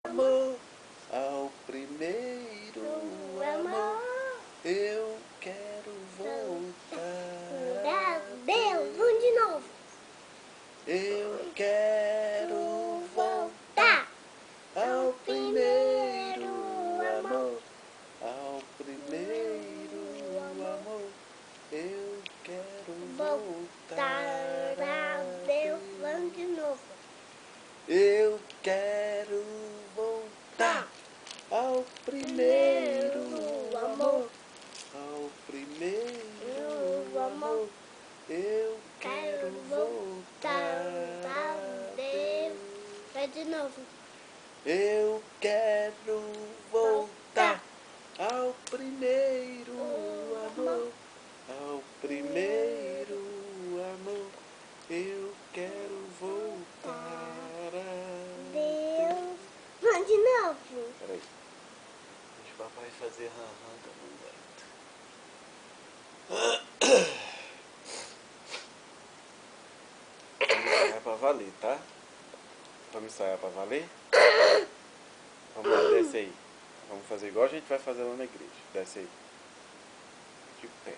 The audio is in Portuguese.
amor, ao primeiro amor, eu quero voltar. Deus, vamos de novo. Eu quero voltar ao primeiro amor, ao primeiro amor, eu quero voltar. Deus, vamos de novo. Eu quero voltar ao primeiro amor, ao primeiro amor, eu quero voltar. Deus, vai de novo. Eu quero voltar ao primeiro amor, ao primeiro amor, eu quero voltar. Deus, vamos de novo. Peraí, deixa o papai fazer ran-ran que eu não aguento. Vamos ensaiar pra valer, tá? Vamos ensaiar pra valer? Vamos lá, desce aí. Vamos fazer igual a gente vai fazer lá na igreja. Desce aí. De pé.